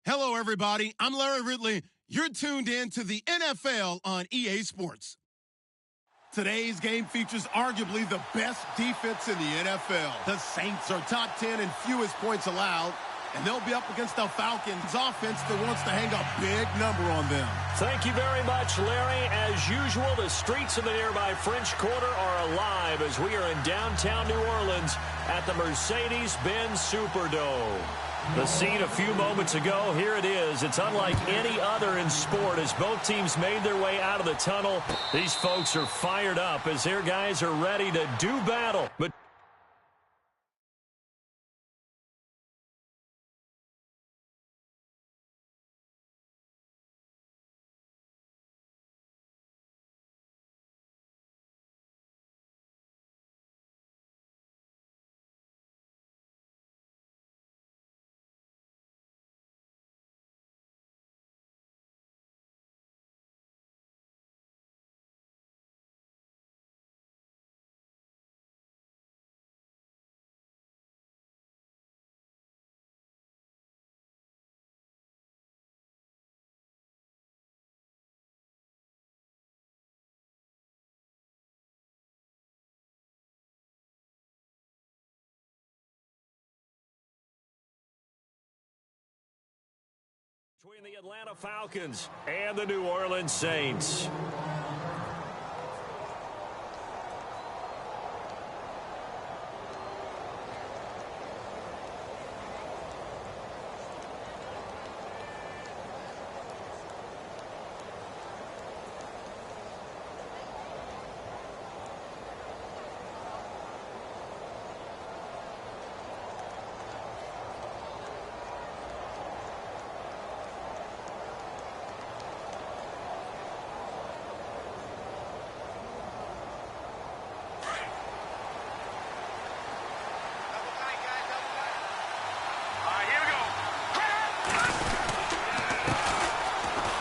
Hello, everybody. I'm Larry Ridley. You're tuned in to the NFL on EA Sports. Today's game features arguably the best defense in the NFL. The Saints are top 10 in fewest points allowed, and they'll be up against the Falcons offense that wants to hang a big number on them. Thank you very much, Larry. As usual, the streets of the nearby French Quarter are alive as we are in downtown New Orleans at the Mercedes-Benz Superdome. The scene a few moments ago, here it is. It's unlike any other in sport as both teams made their way out of the tunnel. These folks are fired up as their guys are ready to do battle. But between the Atlanta Falcons and the New Orleans Saints.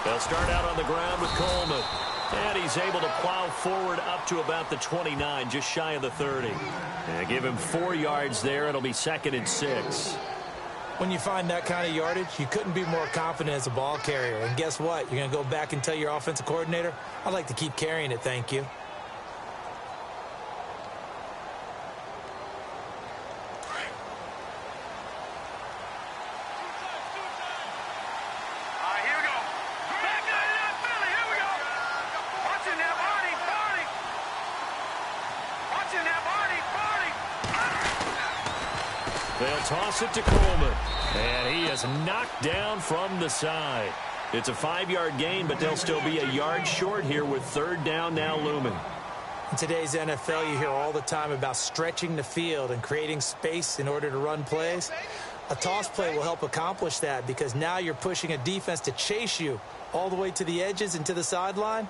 They'll start out on the ground with Coleman. And he's able to plow forward up to about the 29, just shy of the 30. And give him 4 yards there. It'll be 2nd and 6. When you find that kind of yardage, you couldn't be more confident as a ball carrier. And guess what? You're going to go back and tell your offensive coordinator, I'd like to keep carrying it, thank you. They'll toss it to Coleman, and he is knocked down from the side. It's a 5-yard gain, but they'll still be a yard short here with 3rd down now looming. In today's NFL, you hear all the time about stretching the field and creating space in order to run plays. A toss play will help accomplish that because now you're pushing a defense to chase you all the way to the edges and to the sideline.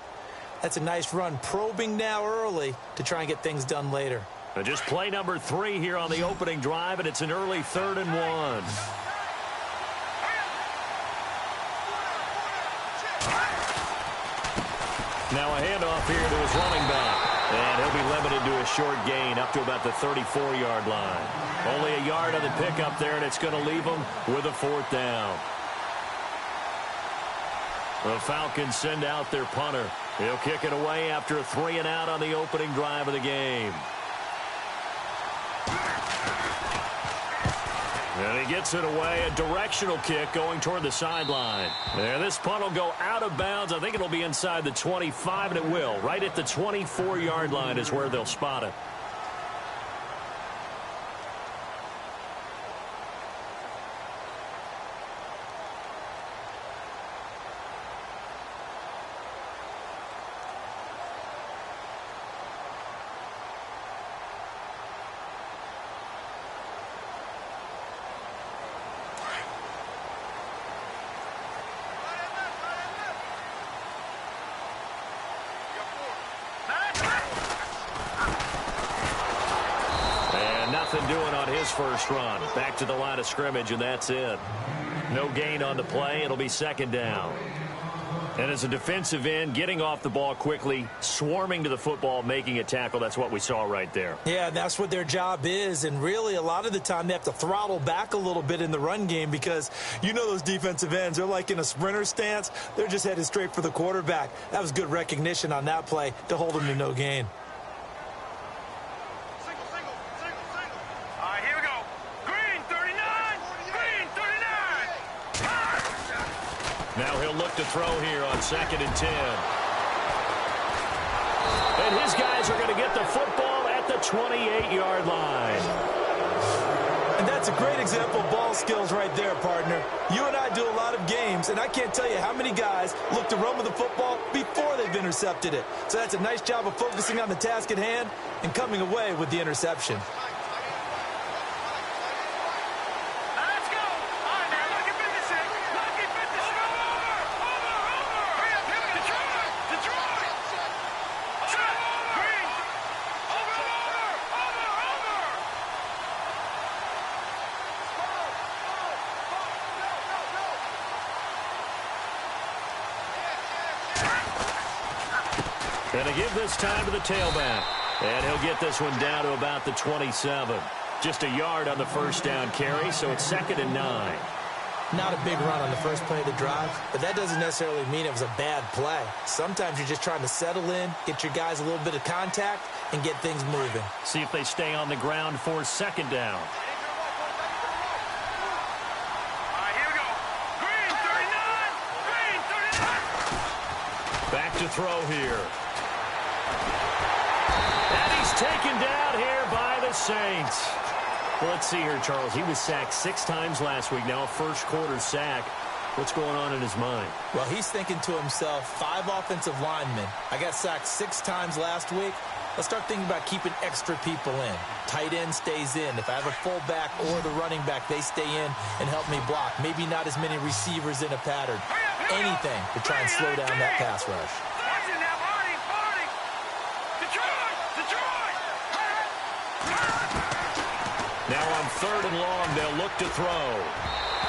That's a nice run, probing now early to try and get things done later. Just play number 3 here on the opening drive, and it's an early 3rd and 1. Now a handoff here to his running back. And he'll be limited to a short gain up to about the 34-yard line. Only a yard on the pickup there, and it's going to leave him with a 4th down. The Falcons send out their punter. He'll kick it away after a 3-and-out on the opening drive of the game. And he gets it away, a directional kick going toward the sideline. There, this punt will go out of bounds. I think it'll be inside the 25, and it will. Right at the 24-yard line is where they'll spot it. Nothing doing on his first run. Back to the line of scrimmage, and that's it. No gain on the play. It'll be 2nd down. And as a defensive end, getting off the ball quickly, swarming to the football, making a tackle, that's what we saw right there. Yeah, that's what their job is. And really, a lot of the time, they have to throttle back a little bit in the run game because you know those defensive ends, they're like in a sprinter stance. They're just headed straight for the quarterback. That was good recognition on that play to hold them to no gain. Now he'll look to throw here on 2nd and 10. And his guys are going to get the football at the 28-yard line. And that's a great example of ball skills right there, partner. You and I do a lot of games, and I can't tell you how many guys look to run with the football before they've intercepted it. So that's a nice job of focusing on the task at hand and coming away with the interception. Going to give this time to the tailback. And he'll get this one down to about the 27. Just a yard on the first down carry, so it's 2nd and 9. Not a big run on the first play of the drive, but that doesn't necessarily mean it was a bad play. Sometimes you're just trying to settle in, get your guys a little bit of contact, and get things moving. See if they stay on the ground for 2nd down. Back to throw here. And he's taken down here by the Saints. Well, let's see here, Charles. He was sacked 6 times last week. Now a first-quarter sack. What's going on in his mind? Well, he's thinking to himself, 5 offensive linemen. I got sacked 6 times last week. Let's start thinking about keeping extra people in. Tight end stays in. If I have a fullback or the running back, they stay in and help me block. Maybe not as many receivers in a pattern. Anything to try and slow down that pass rush. Now on 3rd and long, they'll look to throw.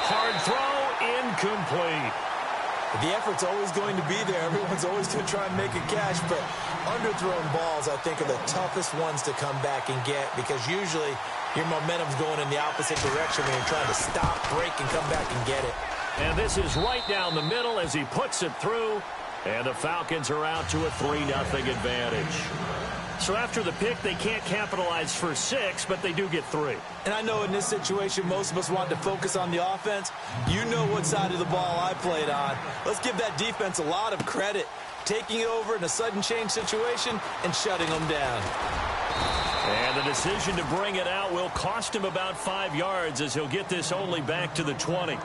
Hard throw, incomplete. The effort's always going to be there. Everyone's always going to try and make a catch, but underthrown balls, I think, are the toughest ones to come back and get because usually your momentum's going in the opposite direction when you're trying to stop, break, and come back and get it. And this is right down the middle as he puts it through, and the Falcons are out to a 3-0 advantage. So after the pick, they can't capitalize for 6, but they do get 3. And I know in this situation, most of us want to focus on the offense. You know what side of the ball I played on. Let's give that defense a lot of credit. Taking it over in a sudden change situation and shutting them down. And the decision to bring it out will cost him about 5 yards as he'll get this only back to the 20.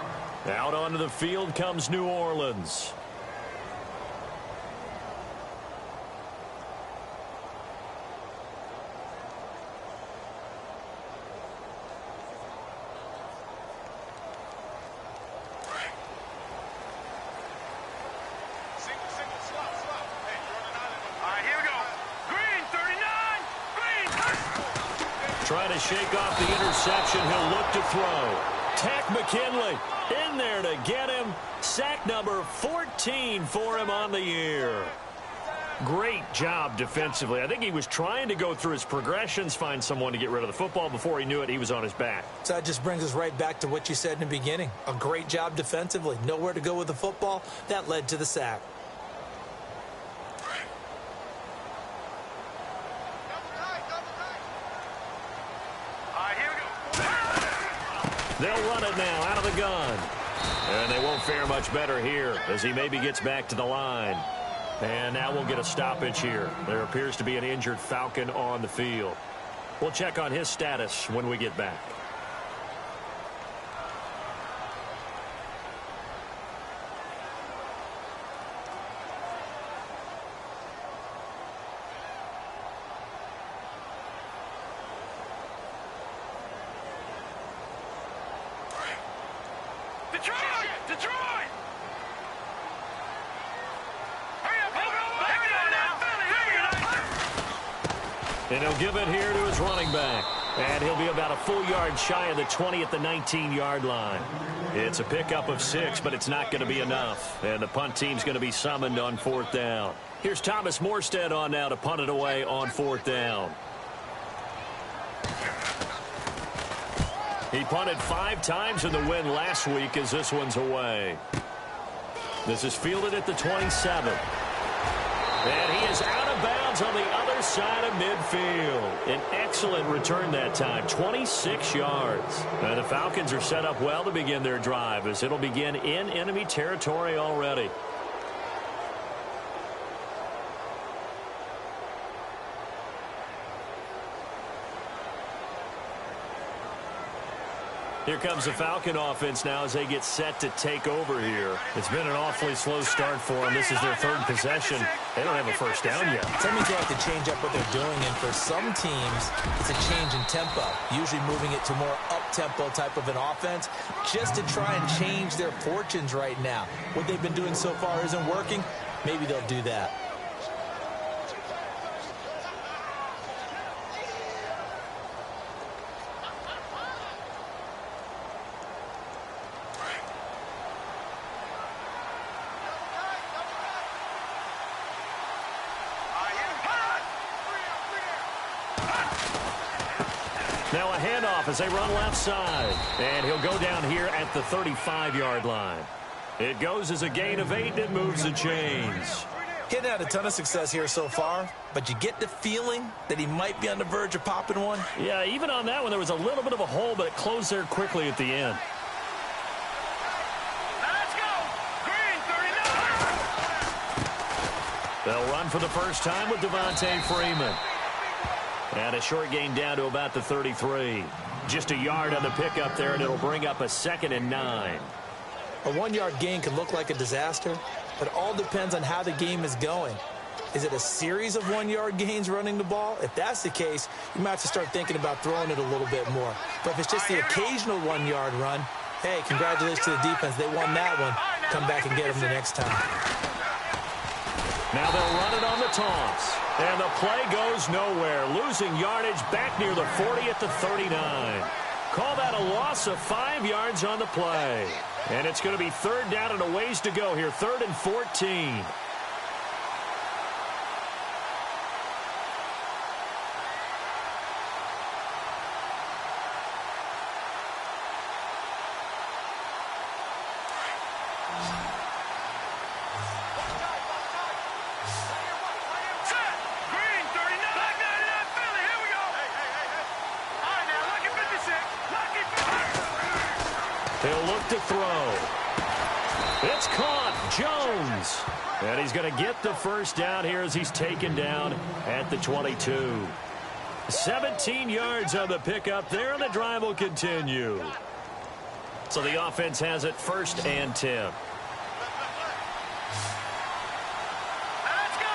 Out onto the field comes New Orleans. Trying to shake off the interception. He'll look to throw. Tack McKinley in there to get him. Sack number 14 for him on the year. Great job defensively. I think he was trying to go through his progressions, find someone to get rid of the football. Before he knew it, he was on his back. So that just brings us right back to what you said in the beginning. A great job defensively. Nowhere to go with the football. That led to the sack. They'll run it now out of the gun. And they won't fare much better here as he maybe gets back to the line. And now we'll get a stoppage here. There appears to be an injured Falcon on the field. We'll check on his status when we get back. And he'll give it here to his running back. And he'll be about a full yard shy of the 20 at the 19-yard line. It's a pickup of 6, but it's not going to be enough. And the punt team's going to be summoned on 4th down. Here's Thomas Morstead on now to punt it away on 4th down. He punted 5 times in the win last week as this one's away. This is fielded at the 27. And he is out of bounds on the other side of midfield. An excellent return that time, 26 yards. And the Falcons are set up well to begin their drive as it'll begin in enemy territory already. Here comes the Falcon offense now as they get set to take over here. It's been an awfully slow start for them. This is their 3rd possession. They don't have a first down yet. That means they have to change up what they're doing, and for some teams, it's a change in tempo, usually moving it to more up-tempo type of an offense just to try and change their fortunes right now. What they've been doing so far isn't working. Maybe they'll do that. Now a handoff as they run left side. And he'll go down here at the 35-yard line. It goes as a gain of 8 and moves the chains. Getting had a ton of success here so far, but you get the feeling that he might be on the verge of popping one. Yeah, even on that one, there was a little bit of a hole, but it closed there quickly at the end. Let's go! Green 39! They'll run for the first time with Devontae Freeman. And a short gain down to about the 33. Just a yard on the pickup there, and it'll bring up a 2nd and 9. A 1-yard gain can look like a disaster, but it all depends on how the game is going. Is it a series of 1-yard gains running the ball? If that's the case, you might have to start thinking about throwing it a little bit more. But if it's just the occasional 1-yard run, hey, congratulations to the defense. They won that one. Come back and get them the next time. Now they'll run it on the toss. And the play goes nowhere. Losing yardage back near the 40 at the 39. Call that a loss of 5 yards on the play. And it's going to be 3rd down and a ways to go here. 3rd and 14. He'll look to throw. It's caught. Jones. And he's going to get the first down here as he's taken down at the 22. 17 yards on the pickup there, and the drive will continue. So the offense has it 1st and 10. Let's go!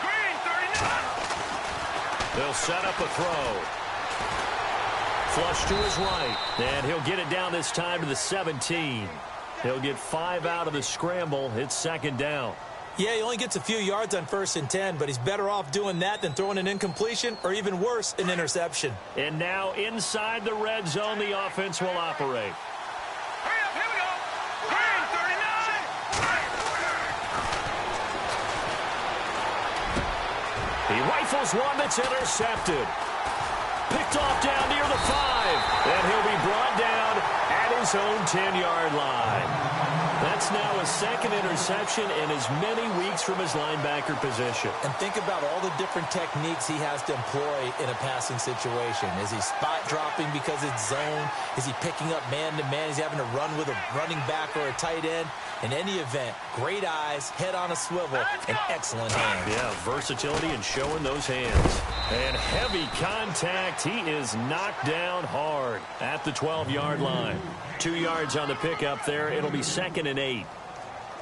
Green 39! They'll set up a throw. Flush to his right, and he'll get it down this time to the 17. He'll get 5 out of the scramble. It's 2nd down. Yeah, he only gets a few yards on 1st and 10, but he's better off doing that than throwing an incompletion or even worse, an interception. And now inside the red zone, the offense will operate. Hurry up, here we go! Green 39! He rifles one that's intercepted. Picked off down near the 5. And he'll be brought down at his own 10-yard line. That's now a 2nd interception in as many weeks from his linebacker position. And think about all the different techniques he has to employ in a passing situation. Is he spot dropping because it's zone? Is he picking up man-to-man? Is he having to run with a running back or a tight end? In any event, great eyes, head on a swivel, and excellent hands. Yeah, versatility and showing those hands. And heavy contact. He is knocked down hard at the 12-yard line. 2 yards on the pickup there. It'll be 2nd and 8.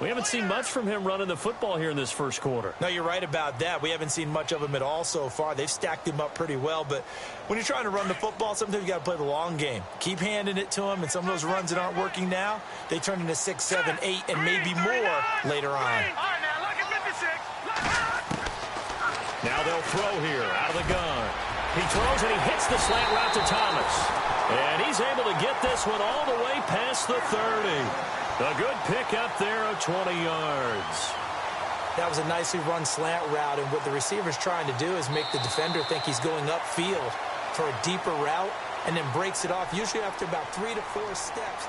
We haven't seen much from him running the football here in this first quarter. No, you're right about that. We haven't seen much of him at all so far. They've stacked him up pretty well, but when you're trying to run the football, sometimes you got to play the long game. Keep handing it to him, and some of those runs that aren't working now, they turn into 6, 7, 8, and maybe more later on. Now look at 56. Now they'll throw here out of the gun. He throws and he hits the slant route to Thomas. And he's able to get this one all the way past the 30. A good pick up there of 20 yards. That was a nicely run slant route, and what the receiver's trying to do is make the defender think he's going upfield for a deeper route and then breaks it off, usually after about 3 to 4 steps.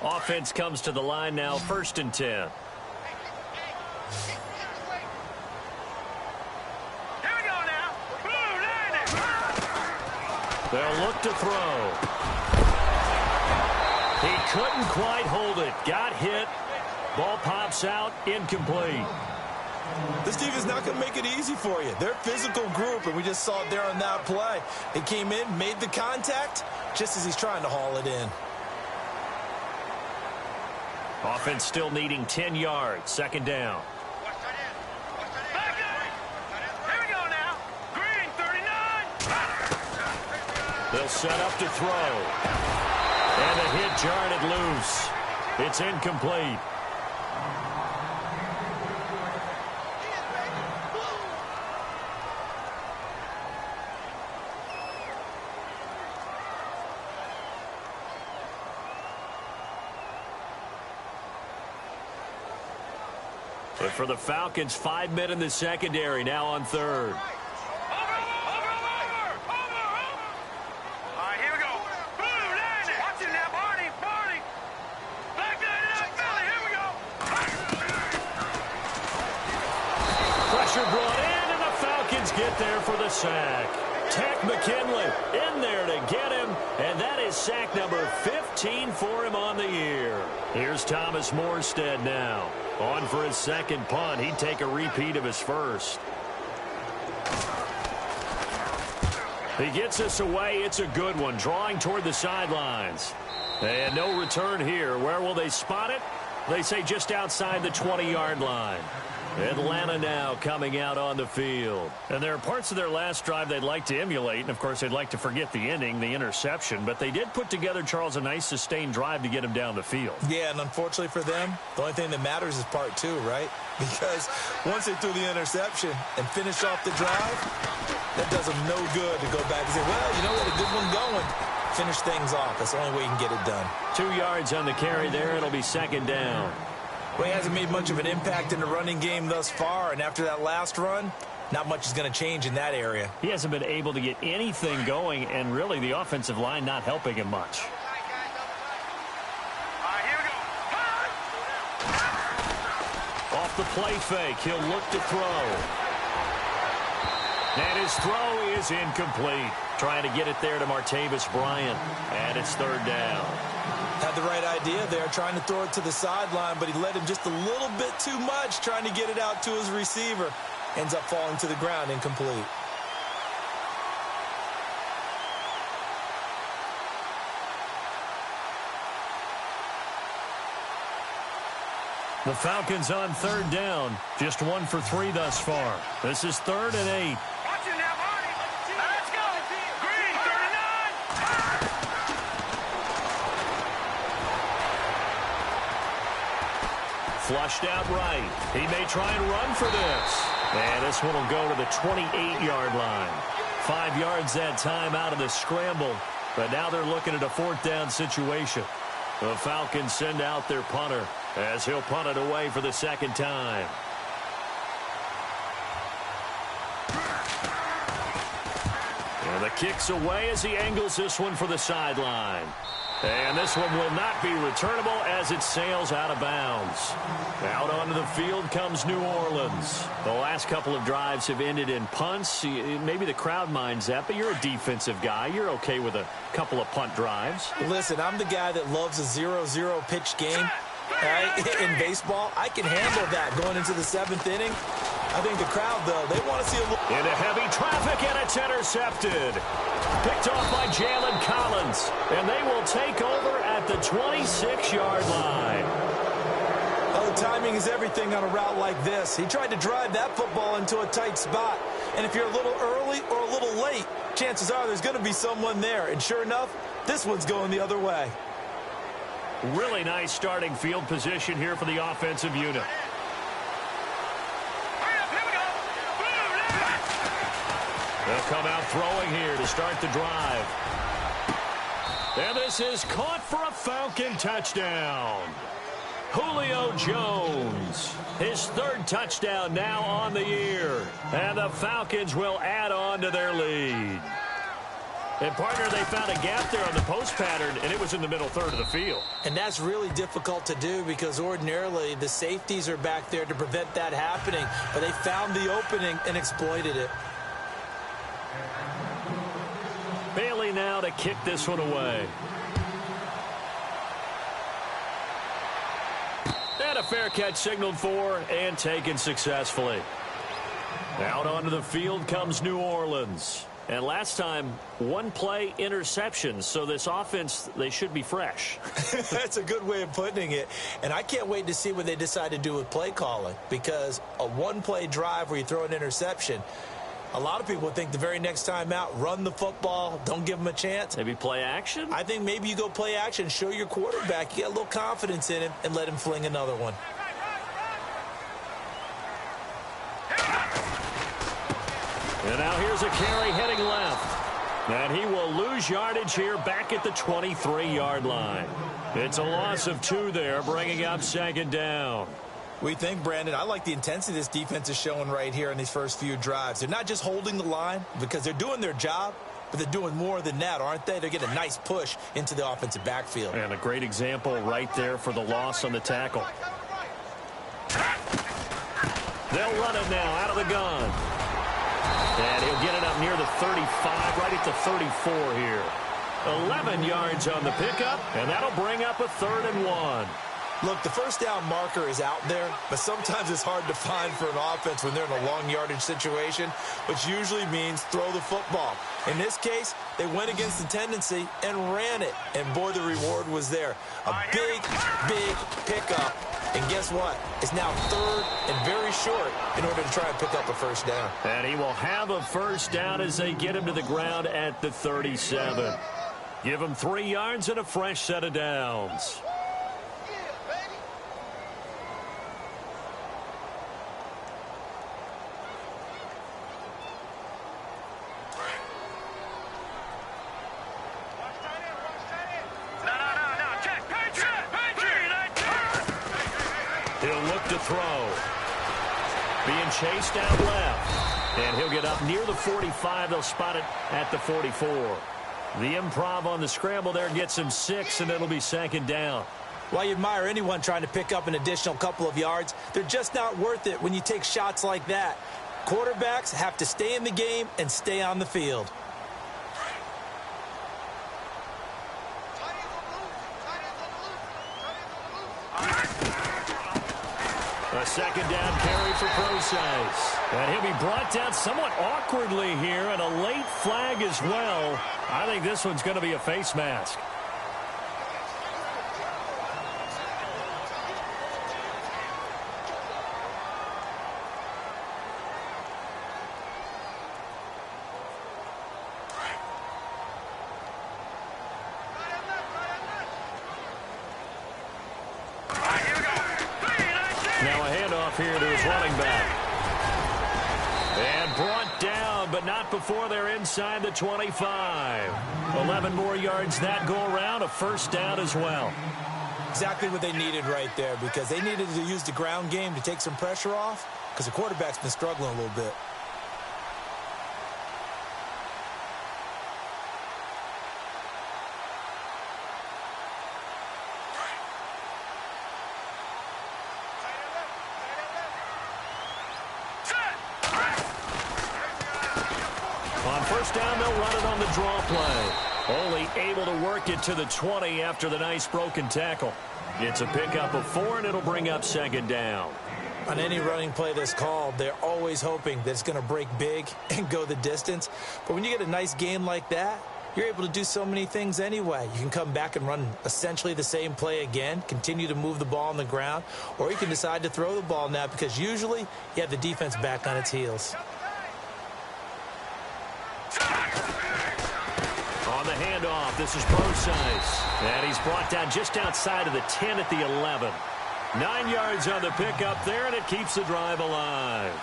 Offense comes to the line now, 1st and 10. Here we go now. Blue landing. They'll look to throw. He couldn't quite hold it. Got hit. Ball pops out. Incomplete. This team is not going to make it easy for you. They're a physical group, and we just saw it there on that play. He came in, made the contact, just as he's trying to haul it in. Offense still needing 10 yards. 2nd down. Back up. Here we go now. Green, 39. They'll set up to throw. And the hit jarred it loose. It's incomplete. But for the Falcons, 5 men in the secondary, now on 3rd. Over. All right, here we go. Blue landing. Watch it now, Barney. Back that up, Philly. Here we go. Pressure brought in, and the Falcons get there for the sack. Tech McKinley in there to get him, and that is sack number 15 for him on the year. Here's Thomas Morstead now. On for his 2nd punt. He'd take a repeat of his 1st. He gets us away. It's a good one. Drawing toward the sidelines. And no return here. Where will they spot it? They say just outside the 20-yard line. Atlanta now coming out on the field. And there are parts of their last drive they'd like to emulate. And, of course, they'd like to forget the ending, the interception. But they did put together, Charles, a nice sustained drive to get him down the field. Yeah, and unfortunately for them, the only thing that matters is part 2, right? Because once they threw the interception and finished off the drive, that does them no good to go back and say, well, you know what, a good one going. Finish things off. That's the only way you can get it done. 2 yards on the carry there. It'll be 2nd down. Well, he hasn't made much of an impact in the running game thus far, and after that last run, not much is going to change in that area. He hasn't been able to get anything going, and really the offensive line not helping him much. All right, here we go. Off the play fake, he'll look to throw. And his throw is incomplete. Trying to get it there to Martavis Bryant, and it's 3rd down. Had the right idea there, trying to throw it to the sideline, but he led him just a little bit too much, trying to get it out to his receiver. Ends up falling to the ground, incomplete. The Falcons on 3rd down. Just 1 for 3 thus far. This is 3rd and 8. Watch it now, Barney. Let's go. Green, 39. Flushed out right. He may try and run for this. And this one will go to the 28-yard line. 5 yards that time out of the scramble. But now they're looking at a 4th down situation. The Falcons send out their punter as he'll punt it away for the 2nd time. And the kick's away as he angles this one for the sideline. And this one will not be returnable as it sails out of bounds. Out onto the field comes New Orleans. The last couple of drives have ended in punts. Maybe the crowd minds that, but you're a defensive guy. You're okay with a couple of punt drives. Listen, I'm the guy that loves a 0-0 pitch game. Right? In baseball, I can handle that going into the 7th inning. I think the crowd, though, they want to see a little... Into heavy traffic, and it's intercepted. Picked off by Jalen Collins, and they will take over at the 26-yard line. Well, the timing is is everything on a route like this. He tried to drive that football into a tight spot. And if you're a little early or a little late, chances are there's going to be someone there. And sure enough, this one's going the other way. Really nice starting field position here for the offensive unit. They'll come out throwing here to start the drive. And this is caught for a Falcon touchdown. Julio Jones, his third touchdown now on the year. And the Falcons will add on to their lead. And, partner, they found a gap there on the post pattern, and it was in the middle third of the field. And that's really difficult to do because ordinarily the safeties are back there to prevent that happening. But they found the opening and exploited it. Bailey now to kick this one away. And a fair catch signaled for and taken successfully. Out onto the field comes New Orleans. And last time, one play interception, so this offense, they should be fresh. That's a good way of putting it. And I can't wait to see what they decide to do with play calling, because a one-play drive where you throw an interception, a lot of people think the very next time out, run the football, don't give them a chance. Maybe play action? I think maybe you go play action, show your quarterback, you get a little confidence in him, and let him fling another one. And now here's a carry heading left. And he will lose yardage here back at the 23-yard line. It's a loss of 2 there, bringing up second down. We think, Brandon, I like the intensity this defense is showing right here in these first few drives. They're not just holding the line because they're doing their job, but they're doing more than that, aren't they? They're getting a nice push into the offensive backfield. And a great example right there for the loss on the tackle. They'll run it now out of the gun. And he'll get it up near the 35, right at the 34 here. 11 yards on the pickup, and that'll bring up a 3rd and 1. Look, the first down marker is out there, but sometimes it's hard to find for an offense when they're in a long yardage situation, which usually means throw the football. In this case, they went against the tendency and ran it, and boy, the reward was there. A big, big pickup, and guess what? It's now 3rd and very short in order to try and pick up a first down. And he will have a first down as they get him to the ground at the 37. Give him 3 yards and a fresh set of downs. He'll look to throw. Being chased out left. And he'll get up near the 45. They'll spot it at the 44. The improv on the scramble there gets him 6, and it'll be second down. While you admire anyone trying to pick up an additional couple of yards, they're just not worth it when you take shots like that. Quarterbacks have to stay in the game and stay on the field. A second down carry for Procise. And he'll be brought down somewhat awkwardly here, and a late flag as well. I think this one's going to be a face mask. Now a handoff here to his running back. And brought down, but not before they're inside the 25. 11 more yards that go around, a first down as well. Exactly what they needed right there, because they needed to use the ground game to take some pressure off, because the quarterback's been struggling a little bit. On first down, they'll run it on the draw play. Only able to work it to the 20 after the nice broken tackle. It's a pickup of 4, and it'll bring up second down. On any running play that's called, they're always hoping that it's going to break big and go the distance. But when you get a nice game like that, you're able to do so many things anyway. You can come back and run essentially the same play again, continue to move the ball on the ground, or you can decide to throw the ball now because usually you have the defense back on its heels. On the handoff, this is Procise. And he's brought down just outside of the 10 at the 11. 9 yards on the pickup there, and it keeps the drive alive.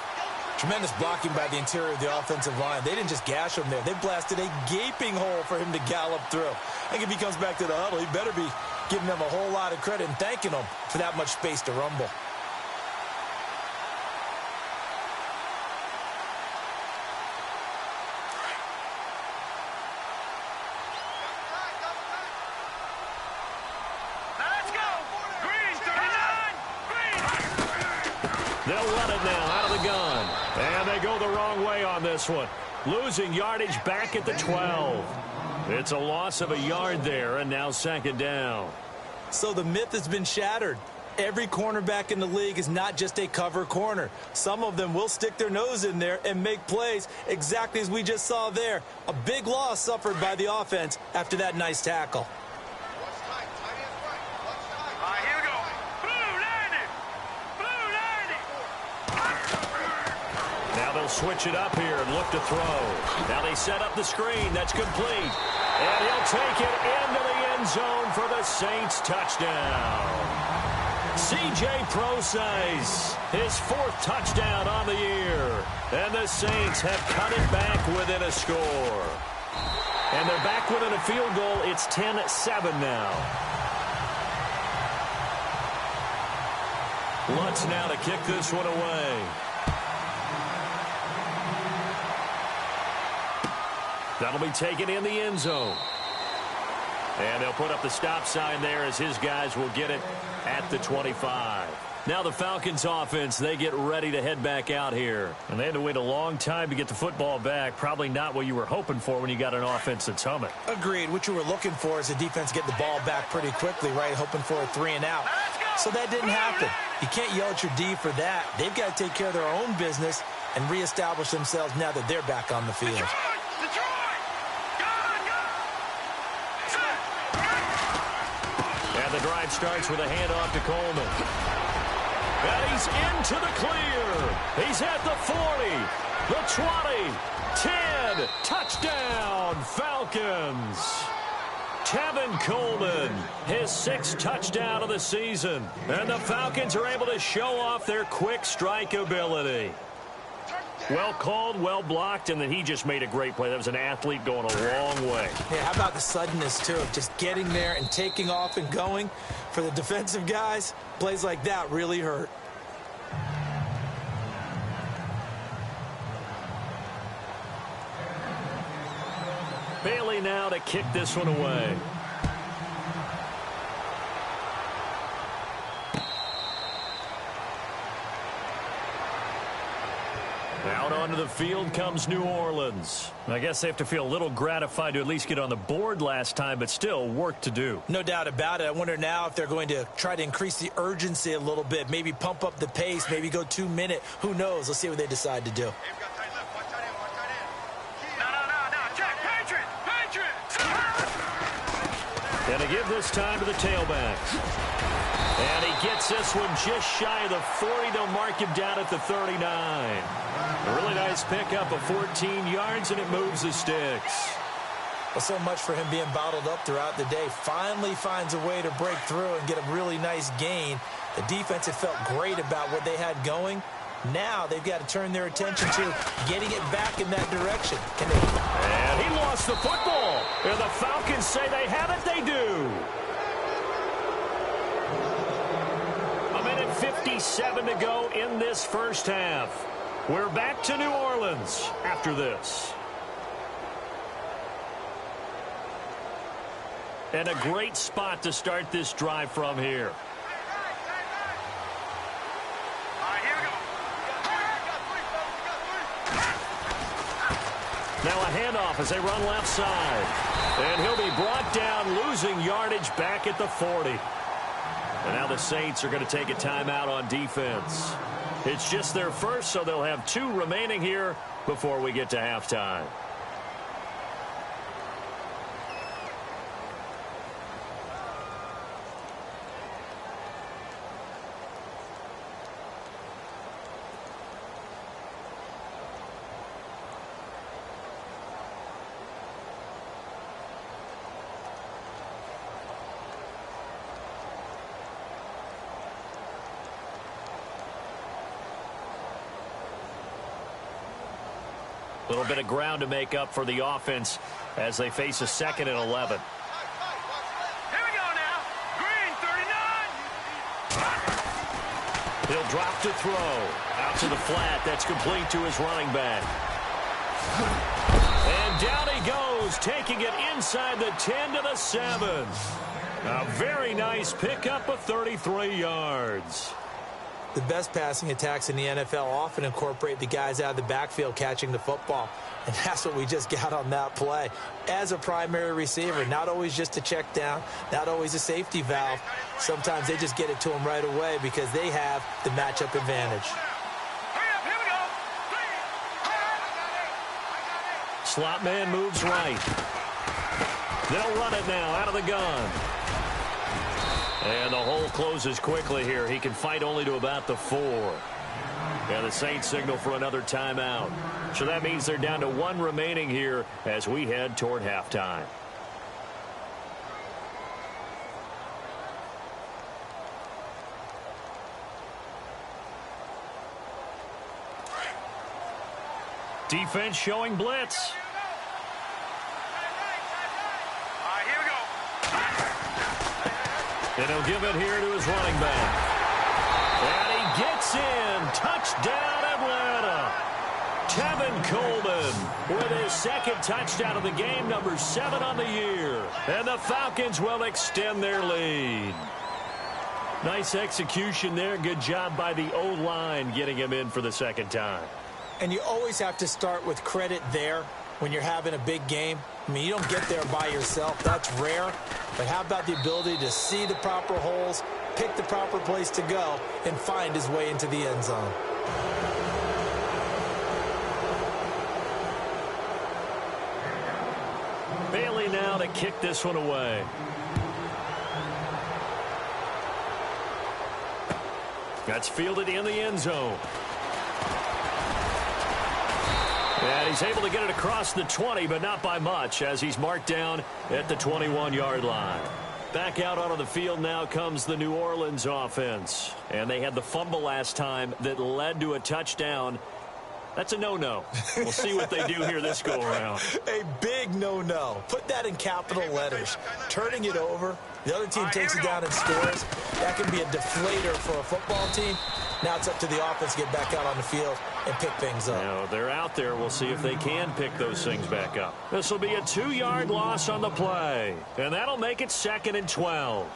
Tremendous blocking by the interior of the offensive line. They didn't just gash him there. They blasted a gaping hole for him to gallop through. I think if he comes back to the huddle, he better be giving them a whole lot of credit and thanking them for that much space to rumble. They'll run it now out of the gun. And they go the wrong way on this one. Losing yardage back at the 12. It's a loss of a yard there, and now second down. So the myth has been shattered. Every cornerback in the league is not just a cover corner. Some of them will stick their nose in there and make plays exactly as we just saw there. A big loss suffered by the offense after that nice tackle. Switch it up here and look to throw. Now they set up the screen. That's complete. And he'll take it into the end zone for the Saints touchdown. C.J. Procise, his 4th touchdown on the year. And the Saints have cut it back within a score. And they're back within a field goal. It's 10-7 now. Lutz now to kick this one away. That'll be taken in the end zone. And they'll put up the stop sign there as his guys will get it at the 25. Now the Falcons offense, they get ready to head back out here. And they had to wait a long time to get the football back. Probably not what you were hoping for when you got an offense that's humming. Agreed. What you were looking for is the defense get the ball back pretty quickly, right? Hoping for a 3 and out. So that didn't happen. You can't yell at your D for that. They've got to take care of their own business and reestablish themselves now that they're back on the field. And the drive starts with a handoff to Coleman. And he's into the clear. He's at the 40, the 20, 10. Touchdown, Falcons. Tevin Coleman, his 6th touchdown of the season. And the Falcons are able to show off their quick strike ability. Well called, well blocked, and then he just made a great play. That was an athlete going a long way. Yeah, how about the suddenness, too, of just getting there and taking off and going? For the defensive guys, plays like that really hurt. Bailey now to kick this one away. Out onto the field comes New Orleans. I guess they have to feel a little gratified to at least get on the board last time, but still work to do. No doubt about it. I wonder now if they're going to try to increase the urgency a little bit, maybe pump up the pace, maybe go 2-minute. Who knows? Let's see what they decide to do. And to give this time to the tailbacks. And he gets this one just shy of the 40. They'll mark him down at the 39. A really nice pickup of 14 yards, and it moves the sticks. Well, so much for him being bottled up throughout the day. Finally finds a way to break through and get a really nice gain. The defense had felt great about what they had going. Now they've got to turn their attention to getting it back in that direction. Can they? And he lost the football. And the Falcons say they have it. They do. 1:57 to go in this first half. We're back to New Orleans after this. And a great spot to start this drive from here. Now a handoff as they run left side. And he'll be brought down, losing yardage back at the 40. And now the Saints are going to take a timeout on defense. It's just their first, so they'll have 2 remaining here before we get to halftime. A little bit of ground to make up for the offense as they face a 2nd and 11. Here we go now. Green, 39. He'll drop to throw. Out to the flat. That's complete to his running back. And down he goes, taking it inside the 10 to the 7. A very nice pickup of 33 yards. The best passing attacks in the NFL often incorporate the guys out of the backfield catching the football. And that's what we just got on that play. As a primary receiver, not always just a check down, not always a safety valve. Sometimes they just get it to them right away because they have the matchup advantage. Here we go. Slot man moves right. They'll run it now out of the gun. And the hole closes quickly here. He can fight only to about the 4. And the Saints signal for another timeout. So that means they're down to 1 remaining here as we head toward halftime. Defense showing blitz. All right, here we go. And he'll give it here to his running back. And he gets in. Touchdown, Atlanta. Tevin Coleman with his 2nd touchdown of the game, number 7 on the year. And the Falcons will extend their lead. Nice execution there. Good job by the O-line getting him in for the 2nd time. And you always have to start with credit there when you're having a big game. I mean, you don't get there by yourself. That's rare. But how about the ability to see the proper holes, pick the proper place to go, and find his way into the end zone? Bailey now to kick this one away. That's fielded in the end zone. And he's able to get it across the 20, but not by much, as he's marked down at the 21-yard line. Back out onto the field now comes the New Orleans offense. And they had the fumble last time that led to a touchdown. That's a no-no. We'll see what they do here this go-around. A big no-no. Put that in capital letters. Turning it over, the other team takes it down and scores. That can be a deflator for a football team. Now it's up to the offense to get back out on the field and pick things up. Now, they're out there. We'll see if they can pick those things back up. This will be a 2-yard loss on the play. And that'll make it 2nd and 12.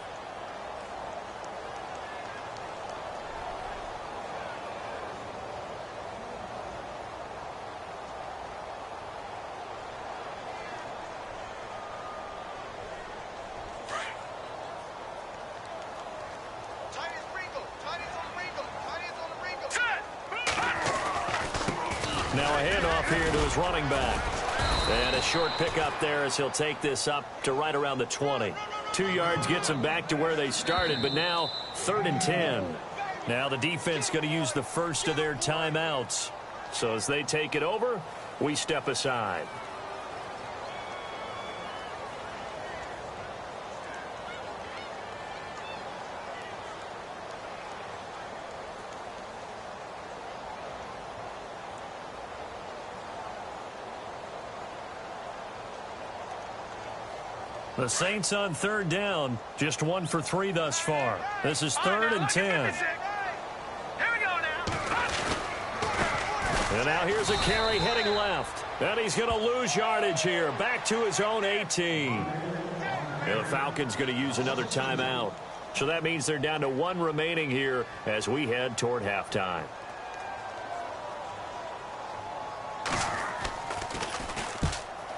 Now a handoff here to his running back. And a short pickup there as he'll take this up to right around the 20. 2 yards gets him back to where they started, but now 3rd and 10. Now the defense going to use the first of their timeouts. So as they take it over, we step aside. The Saints on 3rd down, just 1 for 3 thus far. This is 3rd and 10. Here we go now. And now here's a carry heading left. And he's going to lose yardage here. Back to his own 18. And the Falcons going to use another timeout. So that means they're down to 1 remaining here as we head toward halftime.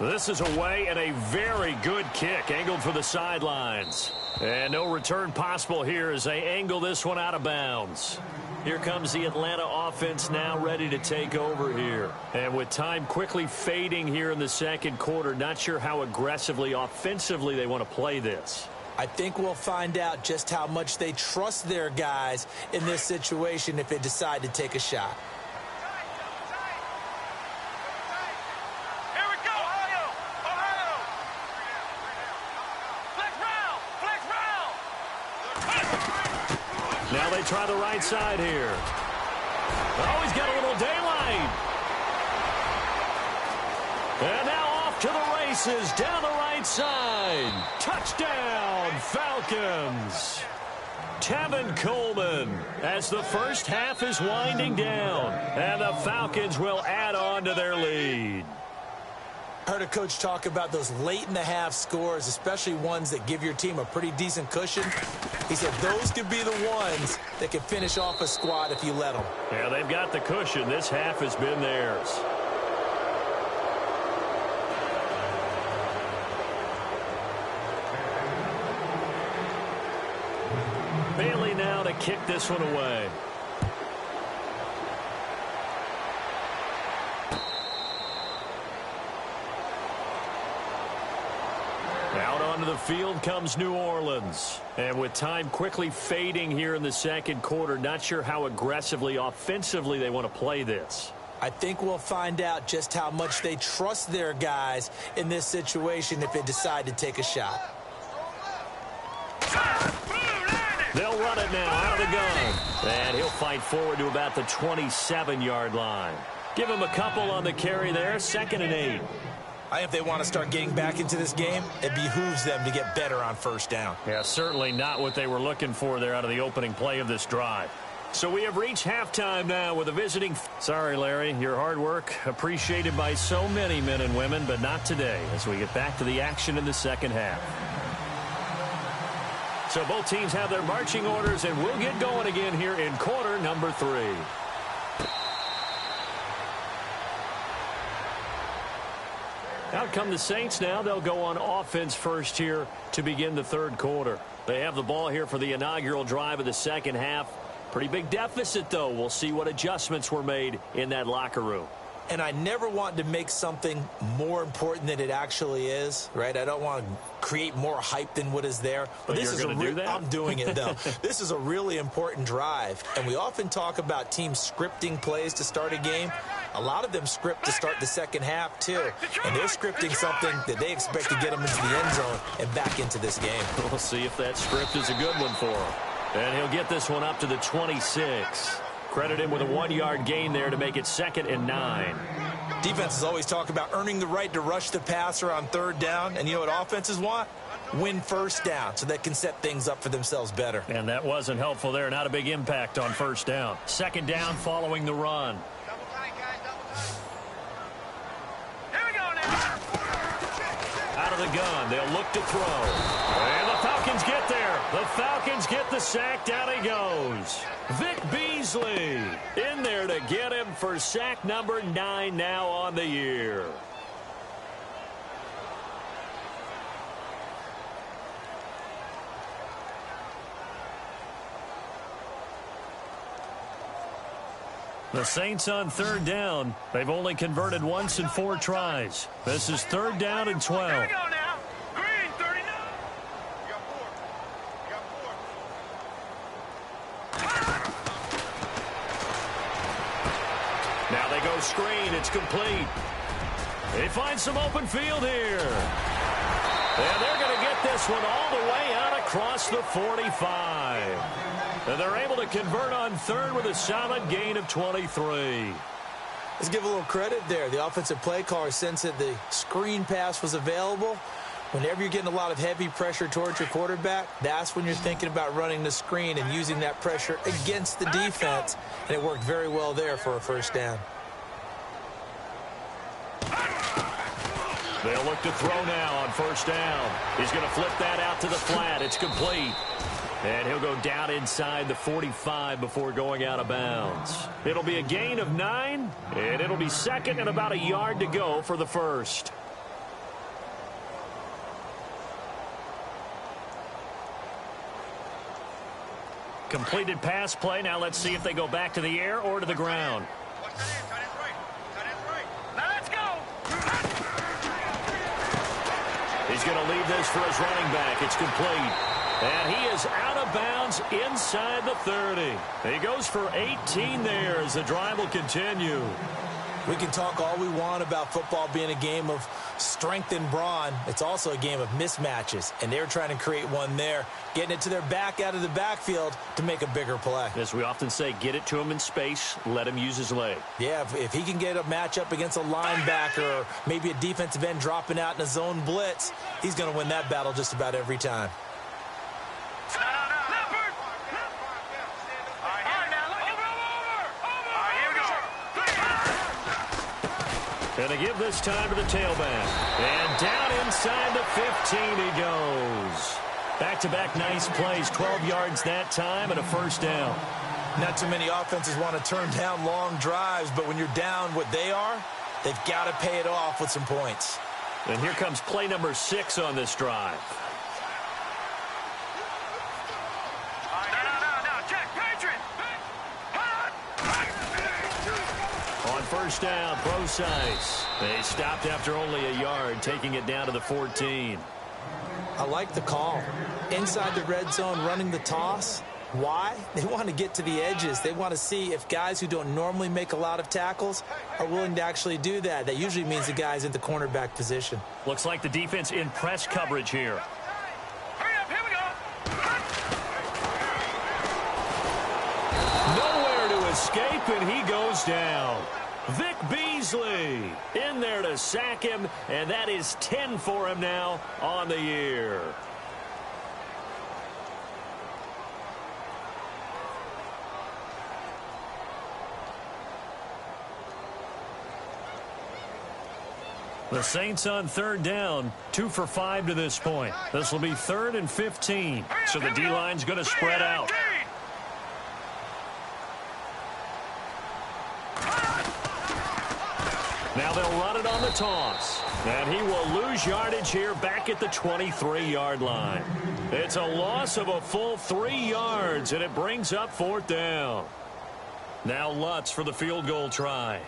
This is away and a very good kick angled for the sidelines. And no return possible here as they angle this one out of bounds. Here comes the Atlanta offense now ready to take over here. And with time quickly fading here in the 2nd quarter, not sure how aggressively, offensively they want to play this. I think we'll find out just how much they trust their guys in this situation if they decide to take a shot. Now they try the right side here. Oh, he's got a little daylight. And now off to the races down the right side. Touchdown, Falcons. Tevin Coleman as the first half is winding down. And the Falcons will add on to their lead. I heard a coach talk about those late-in-the-half scores, especially ones that give your team a pretty decent cushion. He said those could be the ones that can finish off a squad if you let them. Yeah, they've got the cushion. This half has been theirs. Bailey now to kick this one away. Out onto the field comes New Orleans. And with time quickly fading here in the second quarter, not sure how aggressively, offensively they want to play this. I think we'll find out just how much they trust their guys in this situation if they decide to take a shot. They'll run it now out of the gun. And he'll fight forward to about the 27-yard line. Give him a couple on the carry there, 2nd and 8. I think if they want to start getting back into this game, it behooves them to get better on first down. Yeah, certainly not what they were looking for there out of the opening play of this drive. So we have reached halftime now with a visiting... Sorry, Larry, your hard work appreciated by so many men and women, but not today as we get back to the action in the second half. So both teams have their marching orders, and we'll get going again here in quarter number 3. Out come the Saints now. They'll go on offense first here to begin the third quarter. They have the ball here for the inaugural drive of the second half. Pretty big deficit, though. We'll see what adjustments were made in that locker room. And I never want to make something more important than it actually is, right? I don't want to create more hype than what is there. But this is going to do that? I'm doing it, though. This is a really important drive. And we often talk about teams scripting plays to start a game. A lot of them script to start the second half, too. And they're scripting something that they expect to get them into the end zone and back into this game. We'll see if that script is a good one for him. And he'll get this one up to the 26. Credit him with a 1-yard gain there to make it 2nd and 9. Defenses always talk about earning the right to rush the passer on third down. And you know what offenses want? Win first down so they can set things up for themselves better. And that wasn't helpful there. Not a big impact on first down. 2nd down following the run. Out of the gun, they'll look to throw. And the Falcons get there. The Falcons get the sack. Down he goes. Vic Beasley in there to get him for sack number 9 now on the year. The Saints on third down. They've only converted once in 4 tries. This is 3rd down and 12. Here we go now. Green, 39. Now they go screen. It's complete. They find some open field here. And they're going to get this one all the way out across the 45. And they're able to convert on 3rd with a solid gain of 23. Let's give a little credit there. The offensive play caller sensed that the screen pass was available. Whenever you're getting a lot of heavy pressure towards your quarterback, that's when you're thinking about running the screen and using that pressure against the defense. And it worked very well there for a first down. They'll look to throw now on first down. He's going to flip that out to the flat. It's complete. And he'll go down inside the 45 before going out of bounds. It'll be a gain of 9, and it'll be 2nd and about a yard to go for the first. Completed pass play. Now let's see if they go back to the air or to the ground. Now let's go. He's going to leave this for his running back. It's complete. And he is out of bounds inside the 30. He goes for 18 there as the drive will continue. We can talk all we want about football being a game of strength and brawn. It's also a game of mismatches, and they're trying to create one there, getting it to their back out of the backfield to make a bigger play. As we often say, get it to him in space, let him use his leg. Yeah, if he can get a matchup against a linebacker or maybe a defensive end dropping out in a zone blitz, he's going to win that battle just about every time. Going to give this time to the tailback. And down inside the 15 he goes. Back-to-back nice plays, 12 yards that time and a first down. Not too many offenses want to turn down long drives, but when you're down what they are, they've got to pay it off with some points. And here comes play number 6 on this drive. On first down, Procise. They stopped after only a yard, taking it down to the 14. I like the call. Inside the red zone, running the toss. Why? They want to get to the edges. They want to see if guys who don't normally make a lot of tackles are willing to actually do that. That usually means the guy's in the cornerback position. Looks like the defense in press coverage here. Hurry up, here we go. Nowhere to escape, and he goes down. Vic Beasley in there to sack him, and that is 10 for him now on the year. The Saints on third down, 2 for 5 to this point. This will be 3rd and 15, so the D-line's going to spread out. Now they'll run it on the toss. And he will lose yardage here back at the 23-yard line. It's a loss of a full 3 yards, and it brings up 4th down. Now Lutz for the field goal try.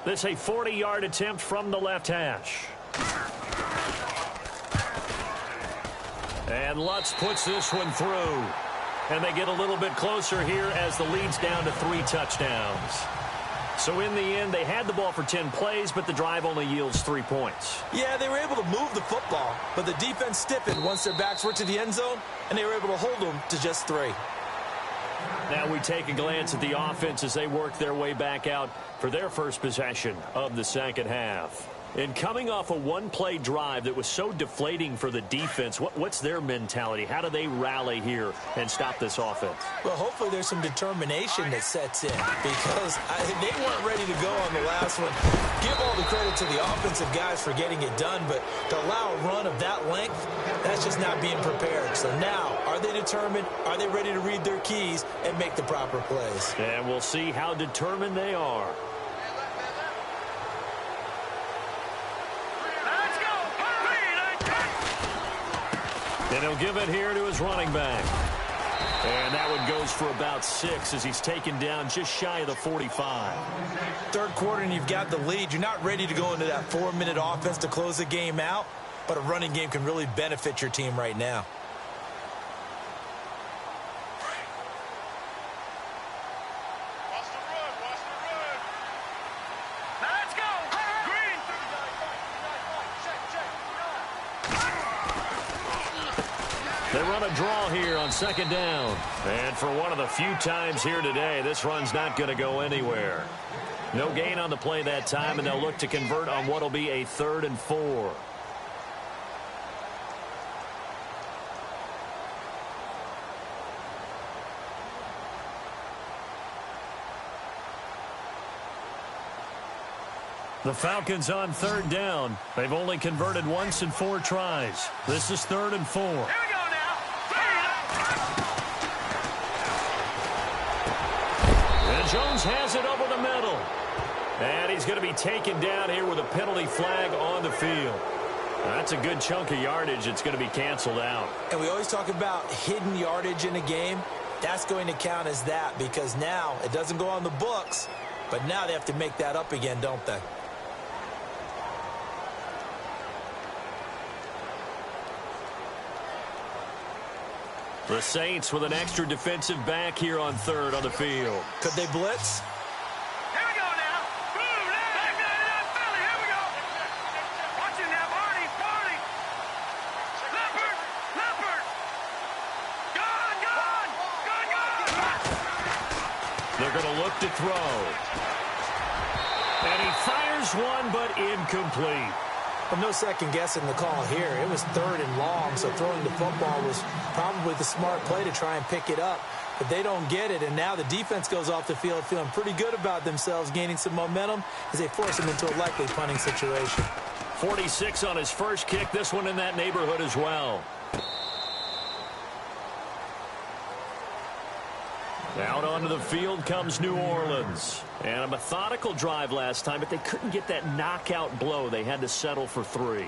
This a 40-yard attempt from the left hash. And Lutz puts this one through. And they get a little bit closer here as the lead's down to 3 touchdowns. So in the end, they had the ball for 10 plays, but the drive only yields 3 points. Yeah, they were able to move the football, but the defense stiffened once their backs were to the end zone, and they were able to hold them to just 3. Now we take a glance at the offense as they work their way back out for their first possession of the second half. And coming off a one-play drive that was so deflating for the defense, what's their mentality? How do they rally here and stop this offense? Well, hopefully there's some determination that sets in because they weren't ready to go on the last one. Give all the credit to the offensive guys for getting it done, but to allow a run of that length, that's just not being prepared. So now, are they determined? Are they ready to read their keys and make the proper plays? And we'll see how determined they are. And he'll give it here to his running back. And that one goes for about 6 as he's taken down just shy of the 45. Third quarter and you've got the lead. You're not ready to go into that 4-minute offense to close the game out, but a running game can really benefit your team right now. They run a draw here on second down. And for one of the few times here today, this run's not going to go anywhere. No gain on the play that time, and they'll look to convert on what will be a 3rd and 4. The Falcons on third down. They've only converted once in 4 tries. This is 3rd and 4. Here we go now. And Jones has it over the middle. And he's going to be taken down here with a penalty flag on the field. That's a good chunk of yardage. It's going to be canceled out. And we always talk about hidden yardage in a game. That's going to count as that because now it doesn't go on the books, but now they have to make that up again, don't they? The Saints with an extra defensive back here on 3rd on the field. Could they blitz? Here we go now. Back going to look to throw. And he fires one, but incomplete. Well, no second guessing the call here. It was 3rd and long, so throwing the football was probably the smart play to try and pick it up. But they don't get it, and now the defense goes off the field feeling pretty good about themselves, gaining some momentum as they force them into a likely punting situation. 46 on his first kick. This one in that neighborhood as well. Out onto the field comes New Orleans. And a methodical drive last time, but they couldn't get that knockout blow. They had to settle for 3.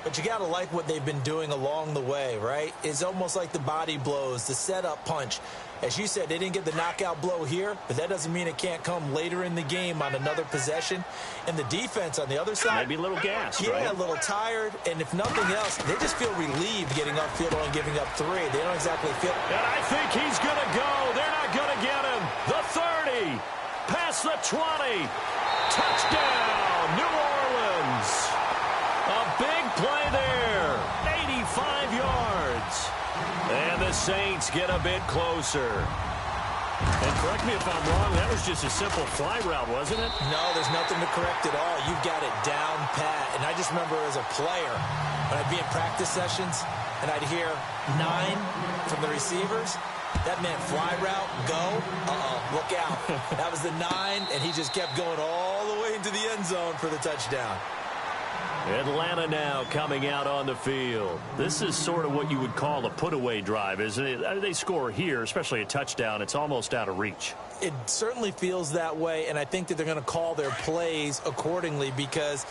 But you got to like what they've been doing along the way, right? It's almost like the body blows, the setup punch. As you said, they didn't get the knockout blow here, but that doesn't mean it can't come later in the game on another possession. And the defense on the other side, maybe a little gassed, right? Yeah, a little tired. And if nothing else, they just feel relieved getting upfield only giving up 3. They don't exactly feel. And I think he's going to go. They're not going to get him. The 30. Past the 20. Touchdown, New Orleans. A big play there. 85 yards. And the Saints get a bit closer. And correct me if I'm wrong, that was just a simple fly route, wasn't it? No, there's nothing to correct at all. You've got it down pat. And I just remember as a player, when I'd be in practice sessions, and I'd hear 9 from the receivers, that meant fly route, go, look out. That was the 9, and he just kept going all the way into the end zone for the touchdown. Atlanta now coming out on the field. This is sort of what you would call a put-away drive, isn't it? They score here, especially a touchdown. It's almost out of reach. It certainly feels that way, and I think that they're going to call their plays accordingly because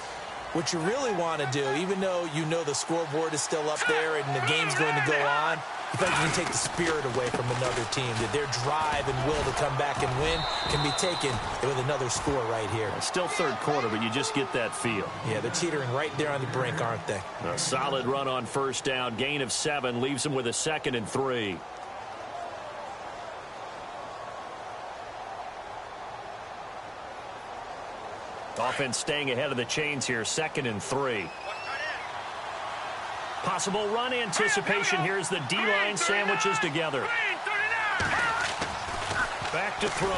what you really want to do, even though you know the scoreboard is still up there and the game's going to go on, you think you can take the spirit away from another team, that their drive and will to come back and win can be taken with another score right here. Still 3rd quarter, but you just get that feel. Yeah, they're teetering right there on the brink, aren't they? A solid run on 1st down. Gain of 7 leaves them with a 2nd and 3. Offense staying ahead of the chains here. 2nd and 3. Possible run anticipation here as the D-line sandwiches together. Back to throw.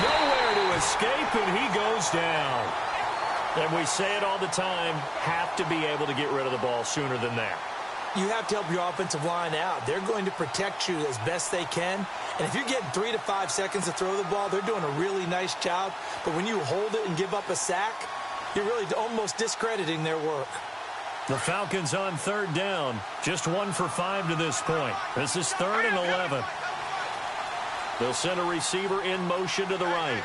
Nowhere to escape, and he goes down. And we say it all the time, have to be able to get rid of the ball sooner than that. You have to help your offensive line out. They're going to protect you as best they can. And if you're getting 3 to 5 seconds to throw the ball, they're doing a really nice job. But when you hold it and give up a sack, you're really almost discrediting their work. The Falcons on 3rd down. Just 1 for 5 to this point. This is 3rd and 11. They'll send a receiver in motion to the right.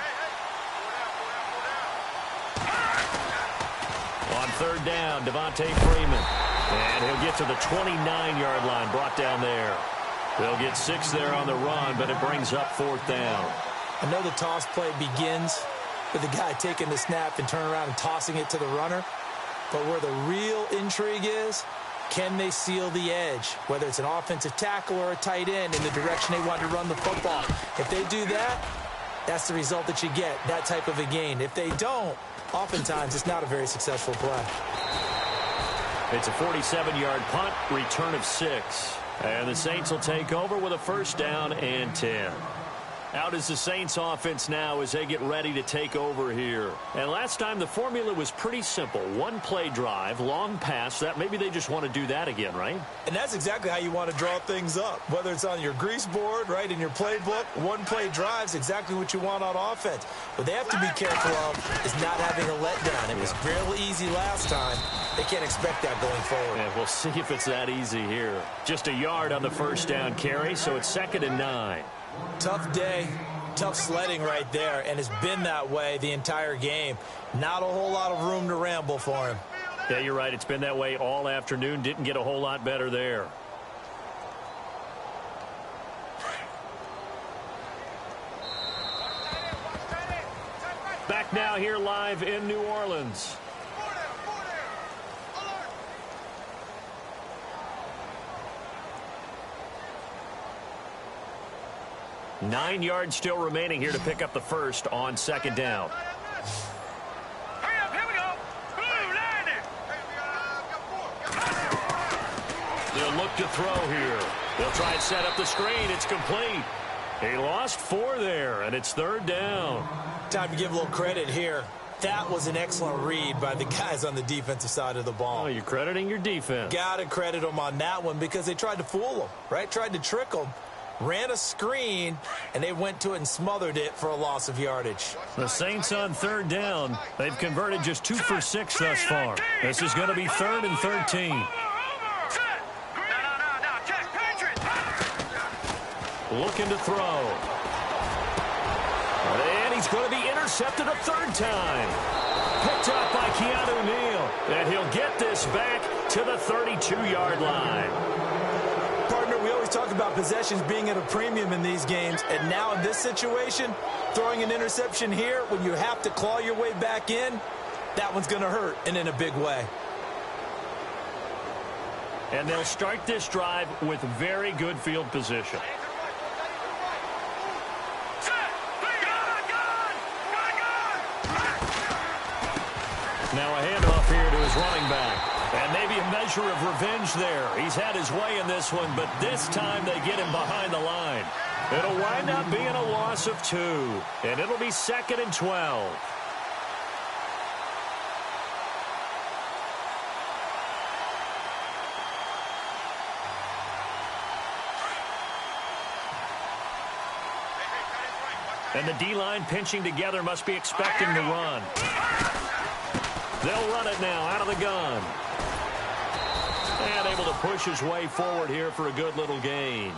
On 3rd down, Devontae Freeman. And he'll get to the 29-yard line, brought down there. They'll get 6 there on the run, but it brings up 4th down. I know the toss play begins with the guy taking the snap and turning around and tossing it to the runner. But where the real intrigue is, can they seal the edge? Whether it's an offensive tackle or a tight end in the direction they want to run the football. If they do that, that's the result that you get, that type of a gain. If they don't, oftentimes it's not a very successful play. It's a 47-yard punt, return of 6. And the Saints will take over with a 1st down and 10. Out is the Saints offense now as they get ready to take over here. And last time the formula was pretty simple. 1-play drive, long pass. That maybe they just want to do that again, right? And that's exactly how you want to draw things up. Whether it's on your grease board, right, in your playbook, 1-play drive's exactly what you want on offense. What they have to be careful of is not having a letdown. It was real easy last time. They can't expect that going forward. Yeah, we'll see if it's that easy here. Just a yard on the 1st down carry, so it's 2nd and 9. Tough day, tough sledding right there, and it's been that way the entire game. Not a whole lot of room to ramble for him. Yeah, you're right. It's been that way all afternoon. Didn't get a whole lot better there. Back now here live in New Orleans. Nine yards still remaining here to pick up the 1st on 2nd down. Hurry up, here we go. Boom, landed. They'll look to throw here. They'll try and set up the screen. It's complete. He lost 4 there, and it's 3rd down. Time to give a little credit here. That was an excellent read by the guys on the defensive side of the ball. Oh, you're crediting your defense. Got to credit them on that one because they tried to fool them, right? Tried to trick them. Ran a screen, and they went to it and smothered it for a loss of yardage. The Saints on 3rd down. They've converted just 2 for 6 thus far. This is going to be 3rd and 13. Looking to throw. And he's going to be intercepted a 3rd time. Picked up by Keanu Neal. And he'll get this back to the 32-yard line. Partner, we always talk about possessions being at a premium in these games. And now in this situation, throwing an interception here when you have to claw your way back in, that one's going to hurt, and in a big way. And they'll start this drive with very good field position. Now a handoff here to his running back. And maybe a measure of revenge there. He's had his way in this one, but this time they get him behind the line. It'll wind up being a loss of 2. And it'll be 2nd and 12. And the D-line pinching together must be expecting to run. They'll run it now out of the gun. And able to push his way forward here for a good little gain.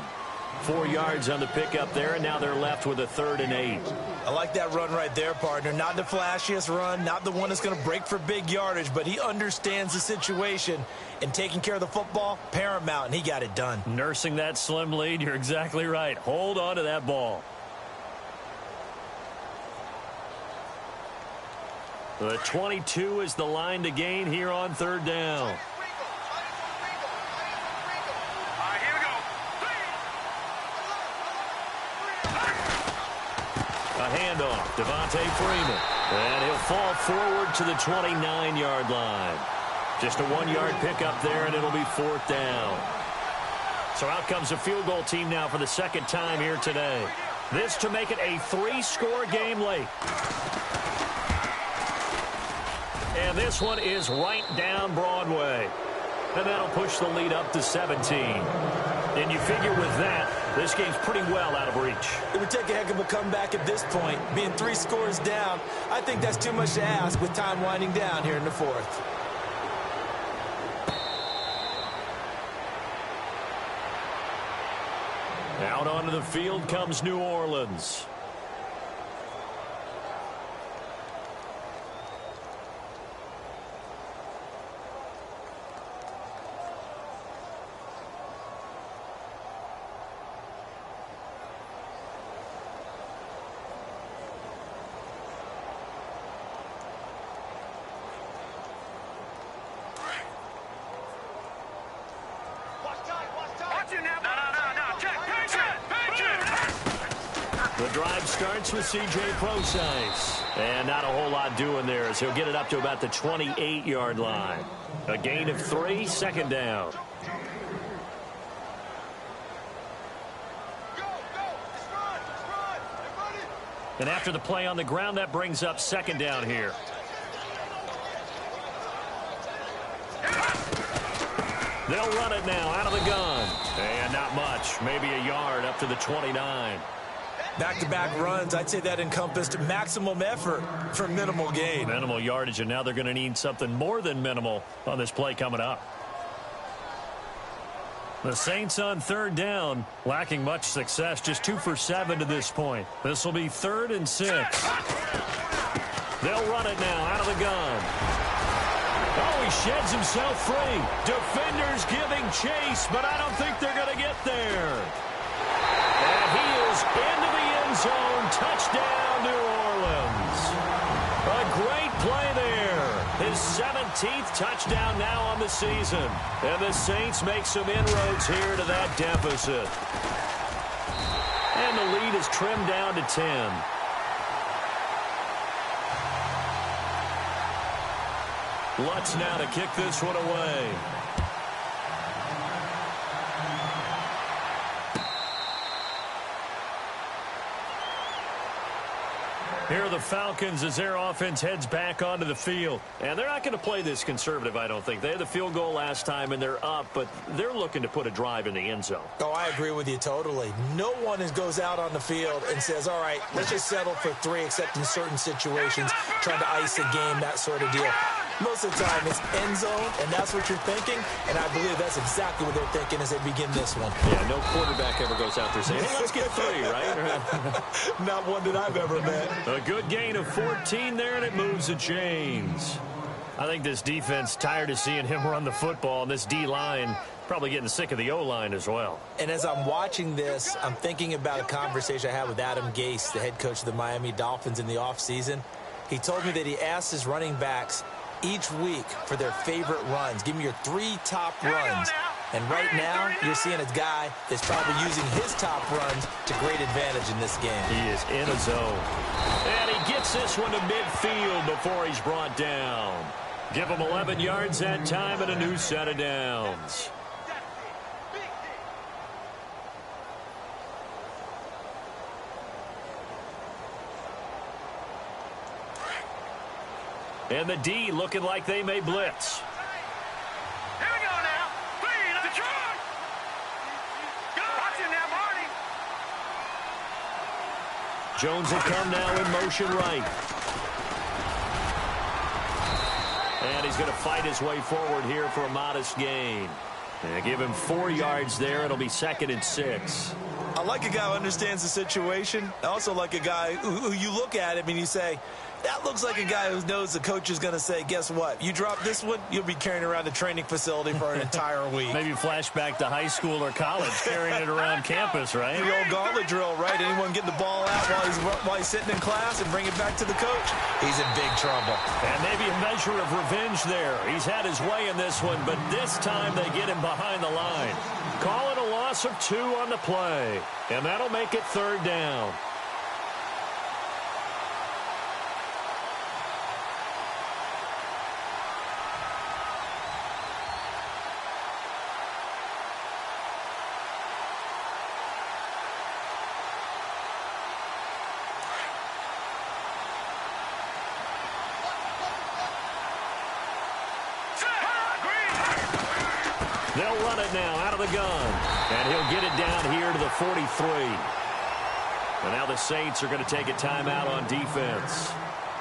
4 yards on the pickup there, and now they're left with a 3rd and 8. I like that run right there, partner. Not the flashiest run, not the one that's going to break for big yardage, but he understands the situation, and taking care of the football, paramount, and he got it done. Nursing that slim lead, you're exactly right. Hold on to that ball. The 22 is the line to gain here on 3rd down. A handoff, Devontae Freeman. And he'll fall forward to the 29-yard line. Just a 1-yard pickup there, and it'll be 4th down. So out comes a field goal team now for the 2nd time here today. This to make it a 3-score game late. And this one is right down Broadway. And that'll push the lead up to 17. And you figure with that, this game's pretty well out of reach. It would take a heck of a comeback at this point. Being 3 scores down, I think that's too much to ask with time winding down here in the 4th. Out onto the field comes New Orleans. The drive starts with C.J. Procise. And not a whole lot doing there as he'll get it up to about the 28-yard line. A gain of 3, 2nd down. And after the play on the ground, that brings up 2nd down here. They'll run it now out of the gun. And not much, maybe a yard up to the 29. Back-to-back runs, I'd say that encompassed maximum effort for minimal gain. Minimal yardage, and now they're going to need something more than minimal on this play coming up. The Saints on 3rd down, lacking much success, just 2 for 7 to this point. This will be 3rd and 6. They'll run it now out of the gun. Oh, he sheds himself free. Defenders giving chase, but I don't think they're going to get there. And he is into the end zone. Touchdown, New Orleans. A great play there. His 17th touchdown now on the season. And the Saints make some inroads here to that deficit. And the lead is trimmed down to 10. Lutz now to kick this one away. Here are the Falcons as their offense heads back onto the field. And they're not going to play this conservative, I don't think. They had the field goal last time, and they're up, but they're looking to put a drive in the end zone. Oh, I agree with you totally. No one goes out on the field and says, all right, let's just settle for 3, except in certain situations, trying to ice a game, that sort of deal. Most of the time, it's end zone, and that's what you're thinking, and I believe that's exactly what they're thinking as they begin this one. Yeah, no quarterback ever goes out there saying, hey, let's get 3, right? Not one that I've ever met. A good gain of 14 there, and it moves the chains. I think this defense tired of seeing him run the football, and this D-line probably getting sick of the O-line as well. And as I'm watching this, I'm thinking about a conversation I had with Adam Gase, the head coach of the Miami Dolphins in the offseason. He told me that he asked his running backs each week for their favorite runs. Give me your 3 top runs. And right now, you're seeing a guy that's probably using his top runs to great advantage in this game. He is in a zone. And he gets this one to midfield before he's brought down. Give him 11 yards that time and a new set of downs. And the D looking like they may blitz. Here we go now. Clean, Detroit. Watch him now, Barney. Jones will come now in motion right. And he's going to fight his way forward here for a modest gain. And give him 4 yards there. It'll be 2nd and 6. I like a guy who understands the situation. I also like a guy who you look at him and you say, that looks like a guy who knows the coach is going to say, guess what? You drop this one, you'll be carrying around the training facility for an entire week. Maybe flashback to high school or college, carrying it around campus, right? The old gauntlet drill, right? Anyone getting the ball out while he's sitting in class and bring it back to the coach? He's in big trouble. And maybe a measure of revenge there. He's had his way in this one, but this time they get him behind the line. Call it a loss of 2 on the play. And that'll make it 3rd down. They'll run it now out of the gun. And he'll get it down here to the 43. And now the Saints are going to take a timeout on defense.